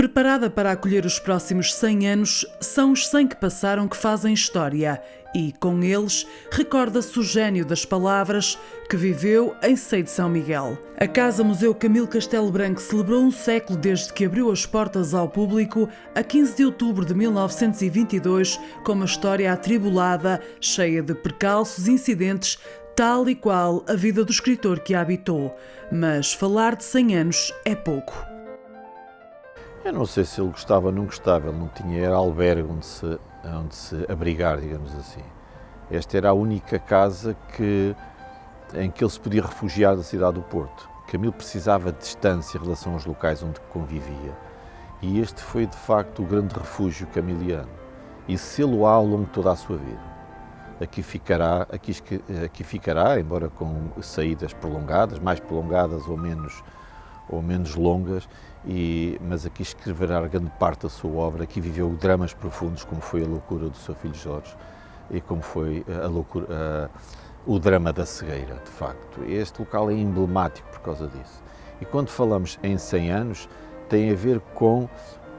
Preparada para acolher os próximos 100 anos, são os 100 que passaram que fazem história e, com eles, recorda-se o gênio das palavras que viveu em Sei de São Miguel. A Casa Museu Camilo Castelo Branco celebrou um século desde que abriu as portas ao público a 15 de outubro de 1922, com uma história atribulada, cheia de percalços e incidentes, tal e qual a vida do escritor que a habitou. Mas falar de 100 anos é pouco. Eu não sei se ele gostava ou não gostava, ele não tinha era albergue onde se abrigar, digamos assim. Esta era a única casa em que ele se podia refugiar da cidade do Porto. Camilo precisava de distância em relação aos locais onde convivia. E este foi, de facto, o grande refúgio camiliano. E sê-lo-á ao longo de toda a sua vida. Aqui ficará, embora com saídas prolongadas, mais prolongadas ou menos longas, mas aqui escreverá grande parte da sua obra. Aqui viveu dramas profundos, como foi a loucura do seu filho Jorge e como foi o drama da cegueira, de facto. Este local é emblemático por causa disso. E quando falamos em 100 anos, tem a ver com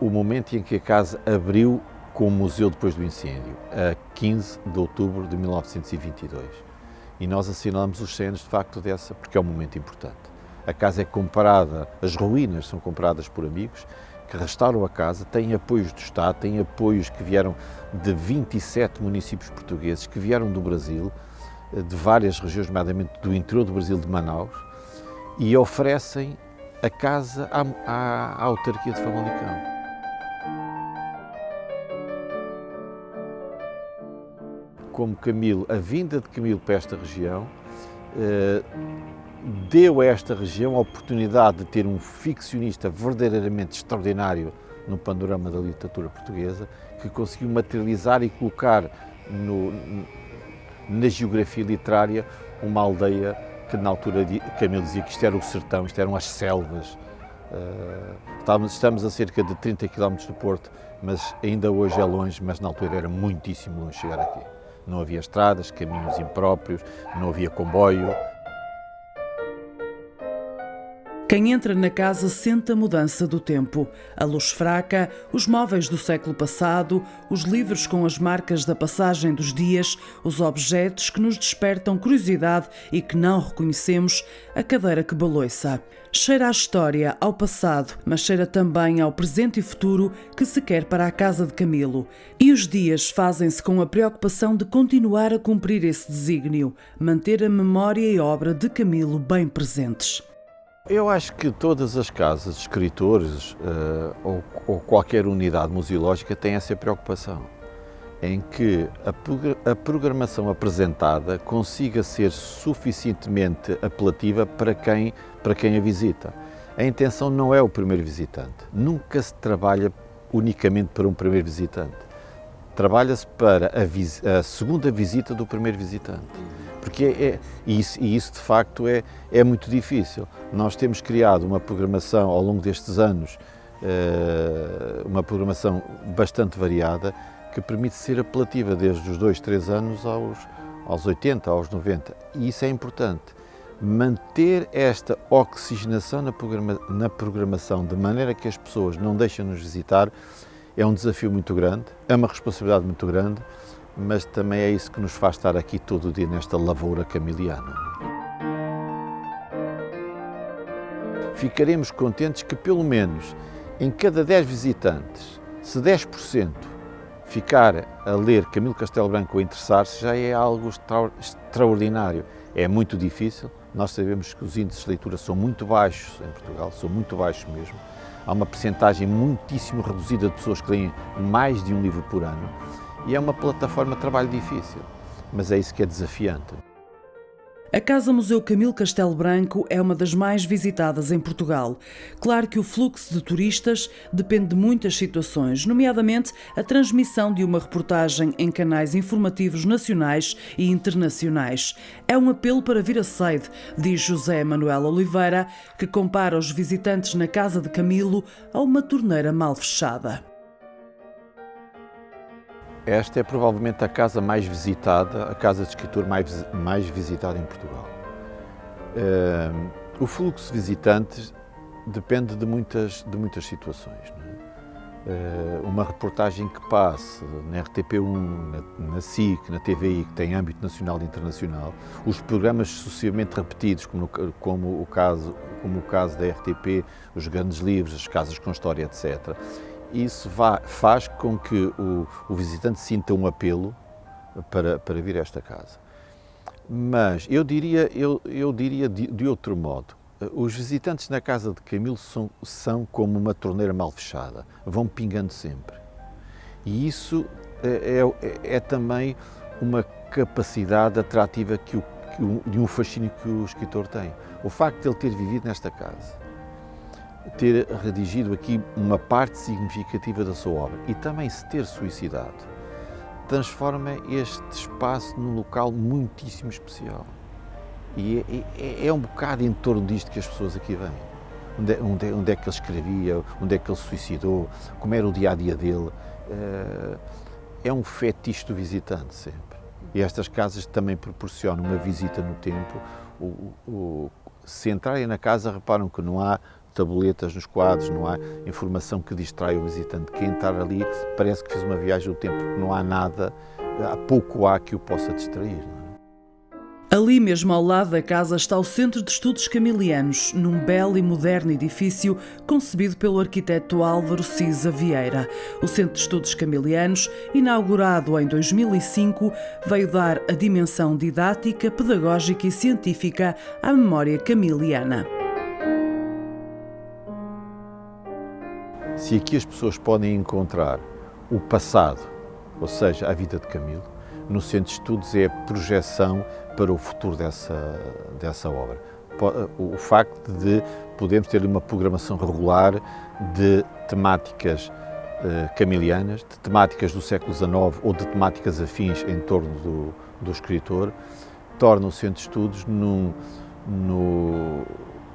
o momento em que a casa abriu como museu depois do incêndio, a 15 de outubro de 1922. E nós assinalamos os 100 anos, de facto, porque é um momento importante. A casa é comprada, as ruínas são compradas por amigos que restauram a casa, têm apoios do Estado, têm apoios que vieram de 27 municípios portugueses, que vieram do Brasil, de várias regiões, nomeadamente do interior do Brasil, de Manaus, e oferecem a casa à autarquia de Famalicão. Como a vinda de Camilo para esta região, deu a esta região a oportunidade de ter um ficcionista verdadeiramente extraordinário no panorama da literatura portuguesa, que conseguiu materializar e colocar na geografia literária uma aldeia que na altura Camilo dizia que isto era o sertão, isto eram as selvas. Estamos a cerca de 30 km do Porto, mas ainda hoje é longe, mas na altura era muitíssimo longe chegar aqui. Não havia estradas, caminhos impróprios, não havia comboio. Quem entra na casa sente a mudança do tempo. A luz fraca, os móveis do século passado, os livros com as marcas da passagem dos dias, os objetos que nos despertam curiosidade e que não reconhecemos, a cadeira que baloiça. Cheira à história, ao passado, mas cheira também ao presente e futuro que se quer para a casa de Camilo. E os dias fazem-se com a preocupação de continuar a cumprir esse desígnio, manter a memória e obra de Camilo bem presentes. Eu acho que todas as casas de escritores ou qualquer unidade museológica têm essa preocupação, em que a programação apresentada consiga ser suficientemente apelativa para quem a visita. A intenção não é o primeiro visitante, nunca se trabalha unicamente para um primeiro visitante, trabalha-se para a segunda visita do primeiro visitante. Porque isso de facto é muito difícil. Nós temos criado uma programação ao longo destes anos, uma programação bastante variada, que permite ser apelativa desde os 2, 3 anos aos 80, aos 90. E isso é importante. Manter esta oxigenação na programação, de maneira que as pessoas não deixem nos visitar, é um desafio muito grande, é uma responsabilidade muito grande, mas também é isso que nos faz estar aqui todo o dia nesta lavoura camiliana. Ficaremos contentes que pelo menos em cada 10 visitantes, se 10% ficar a ler Camilo Castelo Branco ou interessar-se, já é algo extraordinário. É muito difícil, nós sabemos que os índices de leitura são muito baixos em Portugal, são muito baixos mesmo. Há uma percentagem muitíssimo reduzida de pessoas que leem mais de um livro por ano. E é uma plataforma de trabalho difícil, mas é isso que é desafiante. A Casa Museu Camilo Castelo Branco é uma das mais visitadas em Portugal. Claro que o fluxo de turistas depende de muitas situações, nomeadamente a transmissão de uma reportagem em canais informativos nacionais e internacionais. É um apelo para vir a sede, diz José Manuel Oliveira, que compara os visitantes na Casa de Camilo a uma torneira mal fechada. Esta é provavelmente a casa mais visitada, a casa de escritor mais visitada em Portugal. O fluxo de visitantes depende de muitas situações, não é? uma reportagem que passe na RTP1, na SIC, na TVI, que tem âmbito nacional e internacional, os programas sucessivamente repetidos, como o caso da RTP, os grandes livros, as casas com história, etc. Isso faz com que o visitante sinta um apelo para vir a esta casa. Mas eu diria de outro modo. Os visitantes na casa de Camilo são como uma torneira mal fechada, vão pingando sempre. E isso é também uma capacidade atrativa de um fascínio que o escritor tem. O facto de ele ter vivido nesta casa, ter redigido aqui uma parte significativa da sua obra e também se ter suicidado, transforma este espaço num local muitíssimo especial. E é um bocado em torno disto que as pessoas aqui vêm. Onde é que ele escrevia, onde é que ele se suicidou, como era o dia-a-dia dele. É um fetiche do visitante sempre. E estas casas também proporcionam uma visita no tempo. Se entrarem na casa, reparam que não há tabuletas nos quadros, não há informação que distrai o visitante. Quem entrar ali parece que fez uma viagem no tempo, porque não há nada, há pouco que o possa distrair. Ali mesmo ao lado da casa está o Centro de Estudos Camilianos, num belo e moderno edifício concebido pelo arquiteto Álvaro Cisa Vieira. O Centro de Estudos Camilianos, inaugurado em 2005, veio dar a dimensão didática, pedagógica e científica à memória camiliana. Se aqui as pessoas podem encontrar o passado, ou seja, a vida de Camilo, no Centro de Estudos é a projeção para o futuro dessa obra. O facto de podermos ter uma programação regular de temáticas camilianas, de temáticas do século XIX ou de temáticas afins em torno do escritor, torna o Centro de Estudos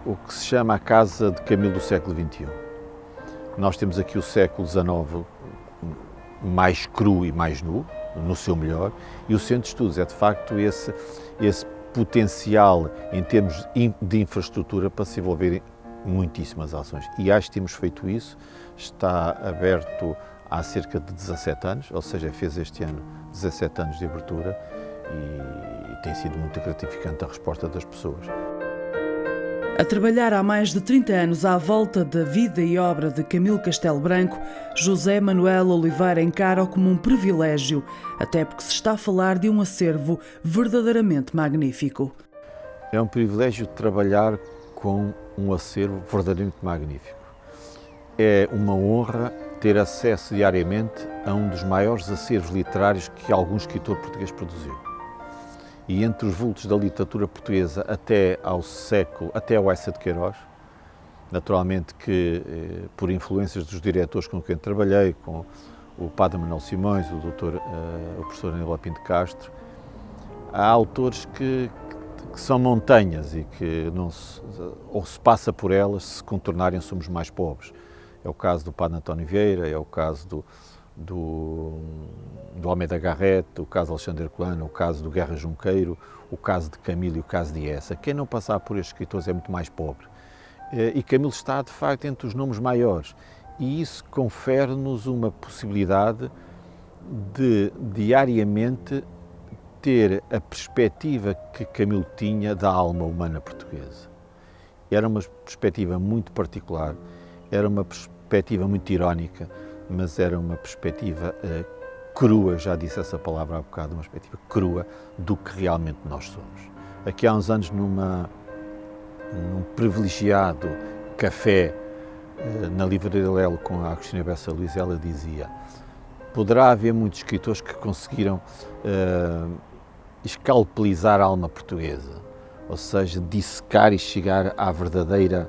o que se chama a Casa de Camilo do século XXI. Nós temos aqui o século XIX mais cru e mais nu, no seu melhor, e o Centro de Estudos é de facto esse potencial em termos de infraestrutura para se envolverem muitíssimas ações. E acho que temos feito isso, está aberto há cerca de 17 anos, ou seja, fez este ano 17 anos de abertura e tem sido muito gratificante a resposta das pessoas. A trabalhar há mais de 30 anos à volta da vida e obra de Camilo Castelo Branco, José Manuel Oliveira encara-o como um privilégio, até porque se está a falar de um acervo verdadeiramente magnífico. É um privilégio trabalhar com um acervo verdadeiramente magnífico. É uma honra ter acesso diariamente a um dos maiores acervos literários que algum escritor português produziu. E entre os vultos da literatura portuguesa até ao Eça de Queiroz, naturalmente que por influências dos diretores com quem trabalhei, com o padre Manuel Simões, o professor Aníbal Pinto Castro, há autores que são montanhas e que ou se passa por elas, se contornarem somos mais pobres. É o caso do padre António Vieira, é o caso do Almeida Garrett, o caso de Alexandre Herculano, o caso do Guerra Junqueiro, o caso de Camilo e o caso de Eça. Quem não passar por estes escritores é muito mais pobre. E Camilo está, de facto, entre os nomes maiores. E isso confere-nos uma possibilidade de, diariamente, ter a perspectiva que Camilo tinha da alma humana portuguesa. Era uma perspectiva muito particular, era uma perspectiva muito irónica, mas era uma perspectiva crua, já disse essa palavra há bocado, uma perspectiva crua do que realmente nós somos. Aqui há uns anos, num privilegiado café na Livraria Lelo com a Agostina Bessa Luís, ela dizia: poderá haver muitos escritores que conseguiram escalpelizar a alma portuguesa, ou seja, dissecar e chegar à verdadeira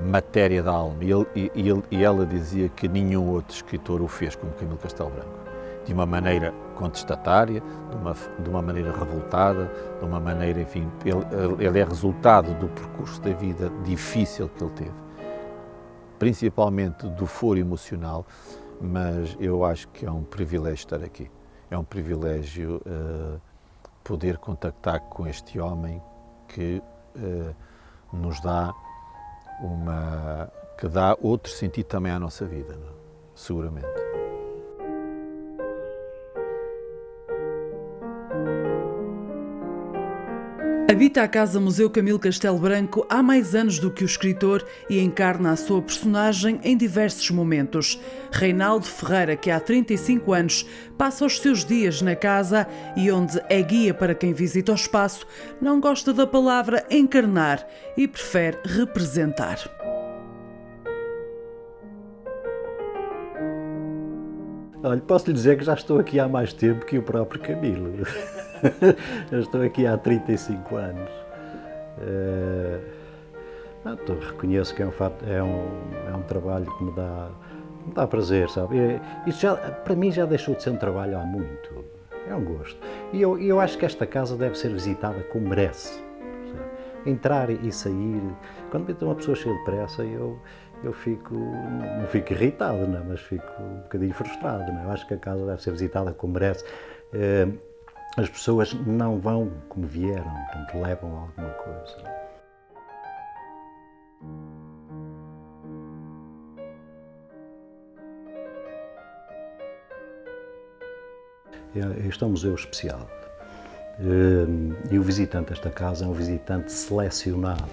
matéria da alma. E ela dizia que nenhum outro escritor o fez como Camilo Castelo Branco. De uma maneira contestatária, de uma maneira revoltada, de uma maneira, enfim, ele é resultado do percurso da vida difícil que ele teve, principalmente do foro emocional, mas eu acho que é um privilégio estar aqui. É um privilégio poder contactar com este homem que nos dá uma que dá outro sentido também à nossa vida, não é? Seguramente. Habita a Casa Museu Camilo Castelo Branco há mais anos do que o escritor e encarna a sua personagem em diversos momentos. Reinaldo Ferreira, que há 35 anos passa os seus dias na casa e onde é guia para quem visita o espaço, não gosta da palavra encarnar e prefere representar. Olha, posso lhe dizer que já estou aqui há mais tempo que o próprio Camilo. Já estou aqui há 35 anos. Reconheço que é um trabalho que me dá prazer, sabe? Isso já, para mim já deixou de ser um trabalho há muito. É um gosto. E eu acho que esta casa deve ser visitada como merece. Sabe? Entrar e sair. Quando vê uma pessoa cheia de pressa, eu não fico irritado, não, mas fico um bocadinho frustrado. Não? Eu acho que a casa deve ser visitada como merece. As pessoas não vão como vieram, portanto, levam alguma coisa. Este é um museu especial. E o visitante desta casa é um visitante selecionado.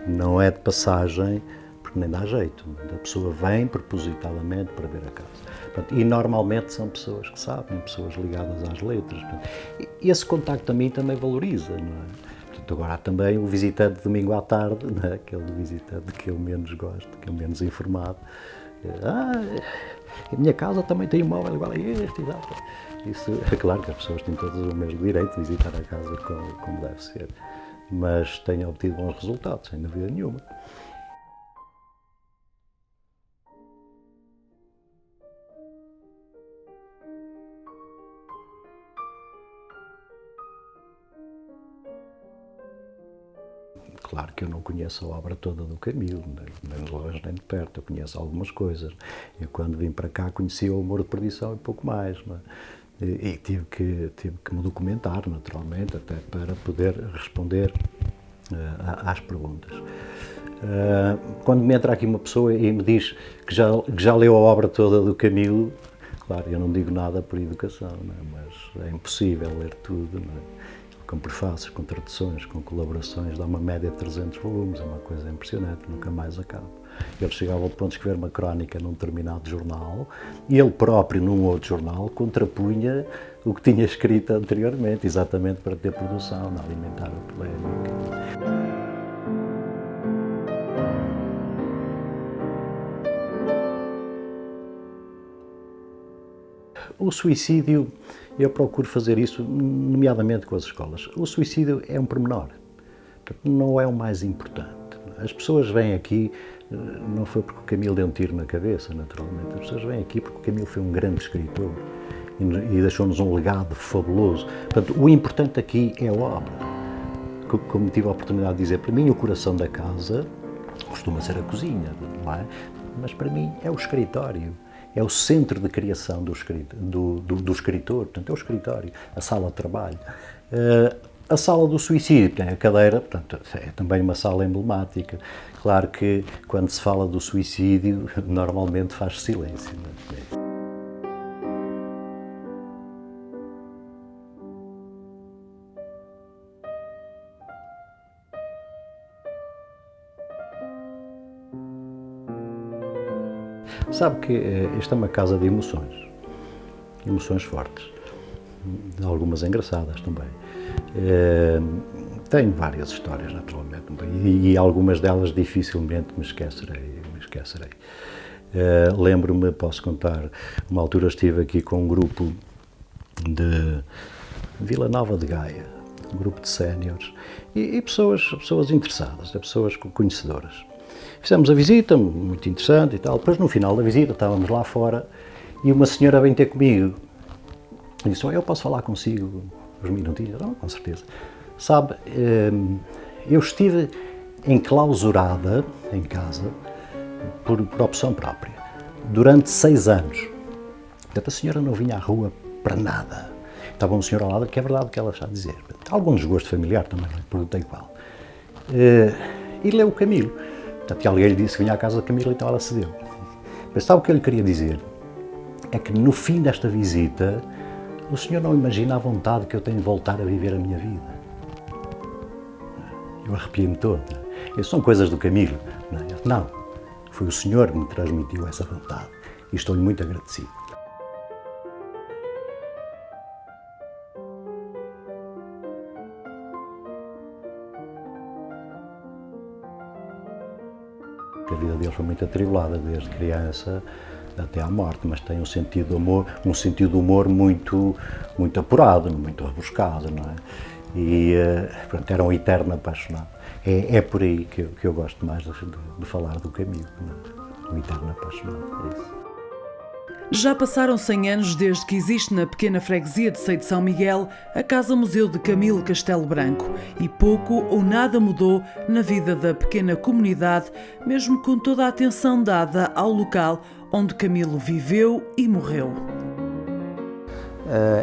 Não é de passagem, porque nem dá jeito. A pessoa vem propositadamente para ver a casa. Portanto, e normalmente são pessoas que sabem, pessoas ligadas às letras. Portanto, e esse contacto também valoriza, não é? Portanto, agora há também o visitante de domingo à tarde, não é? Aquele visitante que eu menos gosto, que é menos informado. A minha casa também tem um móvel igual a este, exato. Isso é claro que as pessoas têm todos o mesmo direito de visitar a casa como deve ser, mas têm obtido bons resultados, sem dúvida nenhuma. Claro que eu não conheço a obra toda do Camilo, nem de longe nem de perto, eu conheço algumas coisas. Eu quando vim para cá conhecia o Humor de Perdição e pouco mais, não é? E tive que me documentar, naturalmente, até para poder responder às perguntas. Quando me entra aqui uma pessoa e me diz que já leu a obra toda do Camilo, claro, eu não digo nada por educação, não é? Mas é impossível ler tudo, não é? Com prefácios, com traduções, com colaborações, dá uma média de 300 volumes, é uma coisa impressionante, nunca mais acaba. Ele chegava ao ponto de escrever uma crónica num determinado jornal e ele próprio, num outro jornal, contrapunha o que tinha escrito anteriormente, exatamente para ter produção, não alimentar a polémica. O suicídio, eu procuro fazer isso, nomeadamente com as escolas. O suicídio é um pormenor, não é o mais importante. As pessoas vêm aqui, não foi porque o Camilo deu um tiro na cabeça, naturalmente. As pessoas vêm aqui porque o Camilo foi um grande escritor e deixou-nos um legado fabuloso. Portanto, o importante aqui é a obra. Como tive a oportunidade de dizer, para mim o coração da casa costuma ser a cozinha, não é? Mas para mim é o escritório. É o centro de criação do escritor, portanto é o escritório, a sala de trabalho. A sala do suicídio, a cadeira, portanto, é também uma sala emblemática. Claro que quando se fala do suicídio, normalmente faz silêncio. Não é? Sabe que esta é uma casa de emoções fortes, algumas engraçadas também. Tenho várias histórias, naturalmente, e algumas delas dificilmente me esquecerei. Lembro-me, posso contar, uma altura estive aqui com um grupo de Vila Nova de Gaia, um grupo de séniores, e pessoas interessadas, pessoas conhecedoras. Fizemos a visita, muito interessante e tal. Depois, no final da visita, estávamos lá fora e uma senhora veio ter comigo e disse: eu posso falar consigo uns minutinhos? Não, com certeza. Sabe, eu estive enclausurada em casa por opção própria durante 6 anos. Portanto, a senhora não vinha à rua para nada. Estava um senhor ao lado, que é verdade o que ela está a dizer. Algum desgosto familiar também, não perguntei qual. E leu o Camilo. Até alguém lhe disse que vinha à casa de Camilo, então ela cedeu. Mas sabe o que eu lhe queria dizer? É que no fim desta visita, o senhor não imagina a vontade que eu tenho de voltar a viver a minha vida. Eu arrepiei-me todo. São coisas do Camilo. Não, foi o senhor que me transmitiu essa vontade e estou-lhe muito agradecido. A vida deles foi muito atribulada, desde criança até à morte, mas tem um sentido de humor muito apurado, muito rebuscado, não é? E, portanto, era um eterno apaixonado. É por aí que eu gosto mais de falar do Camilo, não é? Um eterno apaixonado, é isso. Já passaram 100 anos desde que existe na pequena freguesia de Sei de São Miguel a Casa-Museu de Camilo Castelo Branco e pouco ou nada mudou na vida da pequena comunidade, mesmo com toda a atenção dada ao local onde Camilo viveu e morreu.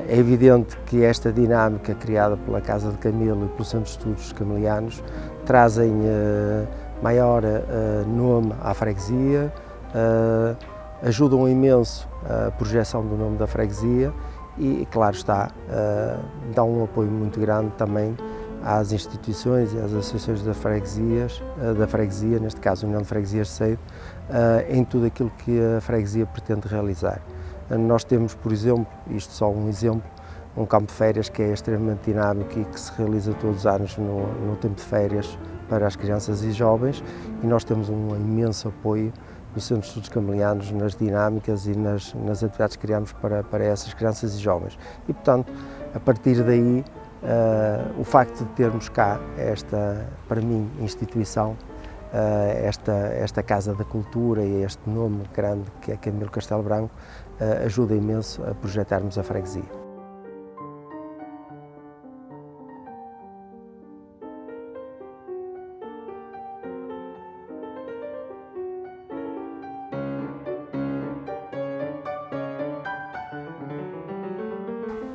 É evidente que esta dinâmica criada pela Casa de Camilo e pelo Centro de Estudos Camilianos trazem maior nome à freguesia, ajudam imenso a projeção do nome da freguesia e, claro está, dão um apoio muito grande também às instituições e às associações da freguesia, neste caso a União de Freguesias de Seido, em tudo aquilo que a freguesia pretende realizar. Nós temos, por exemplo, isto só um exemplo, um campo de férias que é extremamente dinâmico e que se realiza todos os anos no tempo de férias para as crianças e jovens, e nós temos um imenso apoio no Centro de Estudos Camilianos nas dinâmicas e nas atividades que criamos para essas crianças e jovens. E, portanto, a partir daí, o facto de termos cá esta, para mim, instituição, esta Casa da Cultura e este nome grande que é Camilo Castelo Branco, ajuda imenso a projetarmos a freguesia.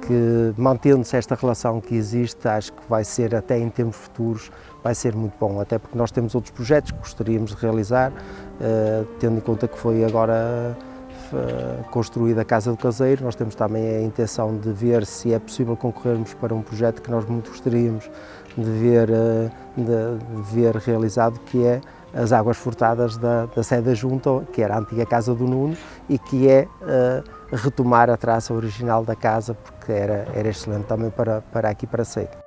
Que, mantendo-se esta relação que existe, acho que vai ser, até em tempos futuros, vai ser muito bom, até porque nós temos outros projetos que gostaríamos de realizar, tendo em conta que foi agora construída a Casa do Caseiro, nós temos também a intenção de ver se é possível concorrermos para um projeto que nós muito gostaríamos de ver realizado, que é as águas furtadas da sede da Junta, que era a antiga Casa do Nuno, e que é retomar a traça original da casa, porque era excelente também para aqui para Seido.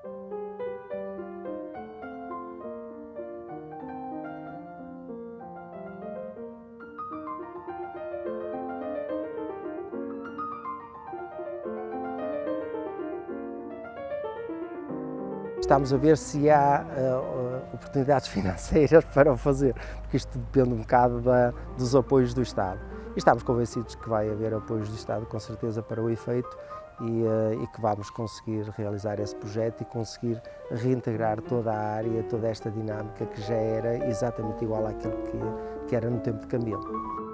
Estamos a ver se há oportunidades financeiras para o fazer, porque isto depende um bocado dos apoios do Estado. E estamos convencidos que vai haver apoios do Estado, com certeza, para o efeito e que vamos conseguir realizar esse projeto e conseguir reintegrar toda a área, toda esta dinâmica que já era exatamente igual àquilo que era no tempo de Camilo.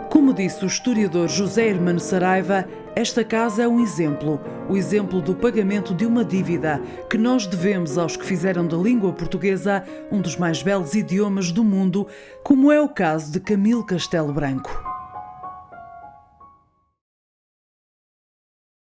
Como disse o historiador José Hermano Saraiva, esta casa é um exemplo, o exemplo do pagamento de uma dívida que nós devemos aos que fizeram da língua portuguesa um dos mais belos idiomas do mundo, como é o caso de Camilo Castelo Branco.